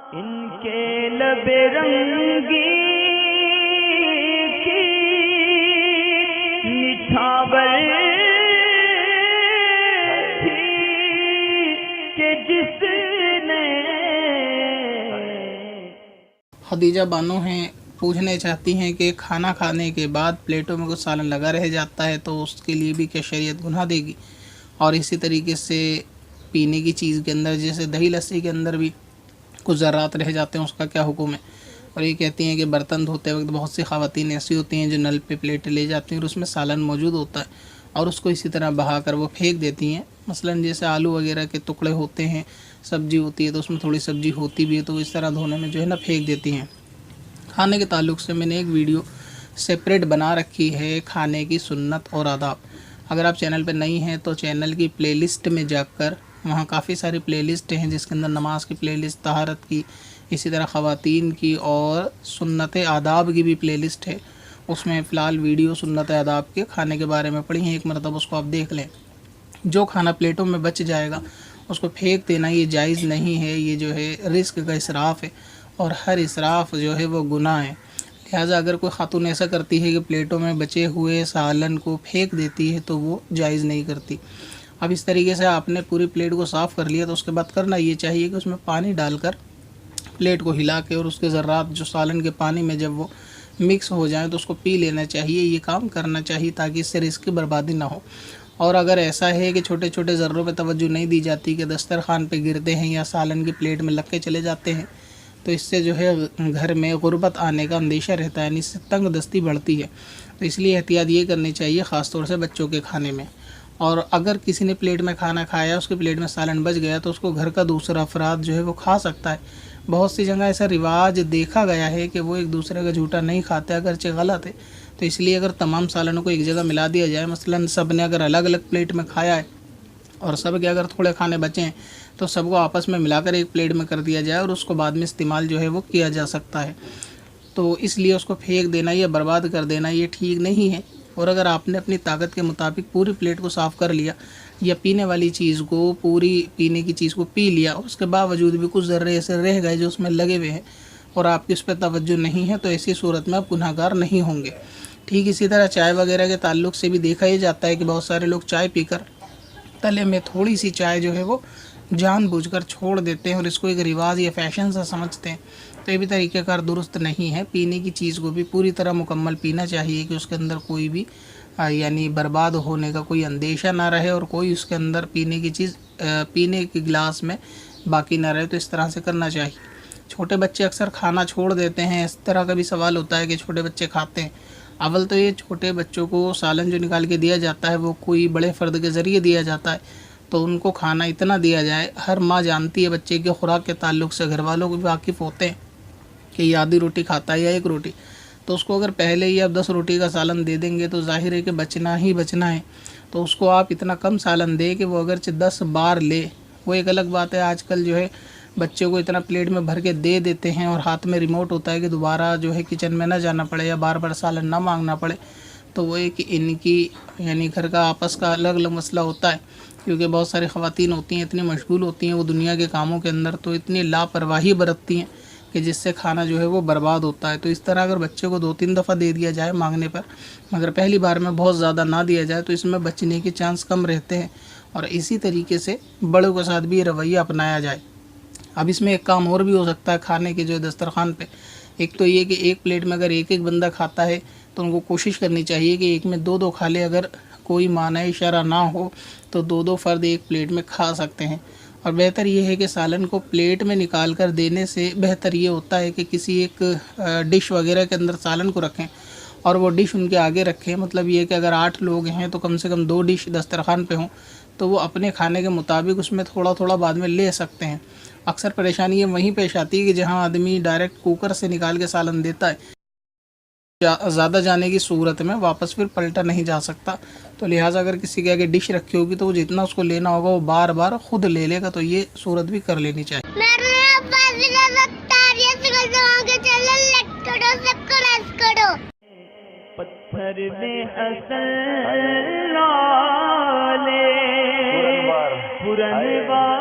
इनके लबे रंगी की निछावर थी कि जिसने। खदीजा बानो हैं, पूछने चाहती हैं कि खाना खाने के बाद प्लेटों में कुछ सालन लगा रह जाता है तो उसके लिए भी क्या शरीयत गुनाह देगी। और इसी तरीके से पीने की चीज़ के अंदर जैसे दही लस्सी के अंदर भी कुछ ज़रात रह जाते हैं, उसका क्या हुक्म है। और ये कहती हैं कि बर्तन धोते वक्त बहुत सी ख़वातीन ऐसी होती हैं जो नल पे प्लेटें ले जाती हैं और उसमें सालन मौजूद होता है और उसको इसी तरह बहा कर वो फेंक देती हैं। मसलन जैसे आलू वगैरह के टुकड़े होते हैं, सब्ज़ी होती है तो उसमें थोड़ी सब्ज़ी होती भी है तो इस तरह धोने में जो है ना फेंक देती हैं। खाने के ताल्लुक़ से मैंने एक वीडियो सेपरेट बना रखी है, खाने की सुन्नत और आदाब। अगर आप चैनल पर नहीं हैं तो चैनल की प्लेलिस्ट में जाकर वहाँ काफ़ी सारी प्लेलिस्ट हैं जिसके अंदर नमाज की प्लेलिस्ट, तहारत की, इसी तरह ख़वातीन की और सुन्नत आदाब की भी प्लेलिस्ट है। उसमें फ़िलहाल वीडियो सुन्नत आदाब के खाने के बारे में पढ़ी हैं, एक मरतबा उसको आप देख लें। जो खाना प्लेटों में बच जाएगा उसको फेंक देना ये जायज़ नहीं है, ये जो है रिस्क का इसराफ़ है और हर इसराफ़ जो है वो गुनाह है। लिहाजा अगर कोई खातून ऐसा करती है कि प्लेटों में बचे हुए सालन को फेंक देती है तो वो जायज़ नहीं करती। अब इस तरीके से आपने पूरी प्लेट को साफ़ कर लिया तो उसके बाद करना ये चाहिए कि उसमें पानी डालकर प्लेट को हिला के और उसके ज़र्रात जो सालन के पानी में जब वो मिक्स हो जाए तो उसको पी लेना चाहिए। ये काम करना चाहिए ताकि इससे रिस्क की बर्बादी ना हो। और अगर ऐसा है कि छोटे छोटे ज़र्रों पे तवज्जो नहीं दी जाती कि दस्तरखान पे गिरते हैं या सालन की प्लेट में लग के चले जाते हैं तो इससे जो है घर में गुर्बत आने का अंदेशा रहता है, यानी इससे तंग दस्ती बढ़ती है। तो इसलिए एहतियात ये करनी चाहिए ख़ास तौर से बच्चों के खाने में। और अगर किसी ने प्लेट में खाना खाया, उसके प्लेट में सालन बच गया तो उसको घर का दूसरा अफराद जो है वो खा सकता है। बहुत सी जगह ऐसा रिवाज देखा गया है कि वो एक दूसरे का झूठा नहीं खाते, अगरचे गलत है। तो इसलिए अगर तमाम सालनों को एक जगह मिला दिया जाए, मसलन सब ने अगर अलग अलग प्लेट में खाया है और सब के अगर थोड़े खाने बचे हैं तो सबको आपस में मिलाकर एक प्लेट में कर दिया जाए और उसको बाद में इस्तेमाल जो है वो किया जा सकता है। तो इसलिए उसको फेंक देना या बर्बाद कर देना ये ठीक नहीं है। और अगर आपने अपनी ताकत के मुताबिक पूरी प्लेट को साफ़ कर लिया या पीने वाली चीज़ को, पूरी पीने की चीज़ को पी लिया, उसके बावजूद भी कुछ ज़र्रे ऐसे रह गए जो उसमें लगे हुए हैं और आपकी उस पर तवज्जो नहीं है तो ऐसी सूरत में आप गुनहगार नहीं होंगे। ठीक इसी तरह चाय वगैरह के ताल्लुक़ से भी देखा ही जाता है कि बहुत सारे लोग चाय पीकर तले में थोड़ी सी चाय जो है वो जानबूझकर छोड़ देते हैं और इसको एक रिवाज या फ़ैशन सा समझते हैं। तो ये भी तरीक़ेकार दुरुस्त नहीं है। पीने की चीज़ को भी पूरी तरह मुकम्मल पीना चाहिए कि उसके अंदर कोई भी यानी बर्बाद होने का कोई अंदेशा ना रहे और कोई उसके अंदर पीने की चीज़ पीने के गिलास में बाकी ना रहे। तो इस तरह से करना चाहिए। छोटे बच्चे अक्सर खाना छोड़ देते हैं, इस तरह का भी सवाल होता है कि छोटे बच्चे खाते हैं। अव्वल तो ये छोटे बच्चों को सालन जो निकाल के दिया जाता है वो कोई बड़े फ़र्द के ज़रिए दिया जाता है, तो उनको खाना इतना दिया जाए। हर माँ जानती है बच्चे की खुराक के ताल्लुक़ से, घर वालों को भी वाकिफ़ होते हैं कि ये आधी रोटी खाता है या एक रोटी, तो उसको अगर पहले ही आप 10 रोटी का सालन दे देंगे तो ज़ाहिर है कि बचना ही बचना है। तो उसको आप इतना कम सालन दें कि वो अगरचे 10 बार ले, वो एक अलग बात है। आजकल जो है बच्चे को इतना प्लेट में भर के दे देते हैं और हाथ में रिमोट होता है कि दोबारा जो है किचन में ना जाना पड़े या बार बार सालन ना मांगना पड़े। तो वो एक इनकी यानी घर का आपस का अलग अलग मसला होता है, क्योंकि बहुत सारी ख़वातीन होती हैं, इतनी मशगूल होती हैं वो दुनिया के कामों के अंदर, तो इतनी लापरवाही बरतती हैं कि जिससे खाना जो है वो बर्बाद होता है। तो इस तरह अगर बच्चे को 2-3 दफ़ा दे दिया जाए मांगने पर, मगर पहली बार में बहुत ज़्यादा ना दिया जाए तो इसमें बचने के चांस कम रहते हैं। और इसी तरीके से बड़ों के साथ भी ये रवैया अपनाया जाए। अब इसमें एक काम और भी हो सकता है खाने के जो दस्तरखान पे। एक तो ये कि एक प्लेट में अगर एक एक बंदा खाता है तो उनको कोशिश करनी चाहिए कि एक में 2-2 खा ले। अगर कोई माने शरा ना हो तो 2-2 फ़र्द एक प्लेट में खा सकते हैं। और बेहतर ये है कि सालन को प्लेट में निकाल कर देने से बेहतर ये होता है कि किसी एक डिश वगैरह के अंदर सालन को रखें और वो डिश उनके आगे रखें। मतलब ये कि अगर 8 लोग हैं तो कम से कम 2 डिश दस्तरखान पे हों तो वो अपने खाने के मुताबिक उसमें थोड़ा थोड़ा बाद में ले सकते हैं। अक्सर परेशानी ये वहीं पेश आती है कि जहाँ आदमी डायरेक्ट कुकर से निकाल के सालन देता है, ज़्यादा जाने की सूरत में वापस फिर पलटा नहीं जा सकता। तो लिहाजा अगर किसी के आगे डिश रखी होगी तो वो जितना उसको लेना होगा वो बार बार खुद ले लेगा। तो ये सूरत भी कर लेनी चाहिए। पत्थर में असल पुरनवार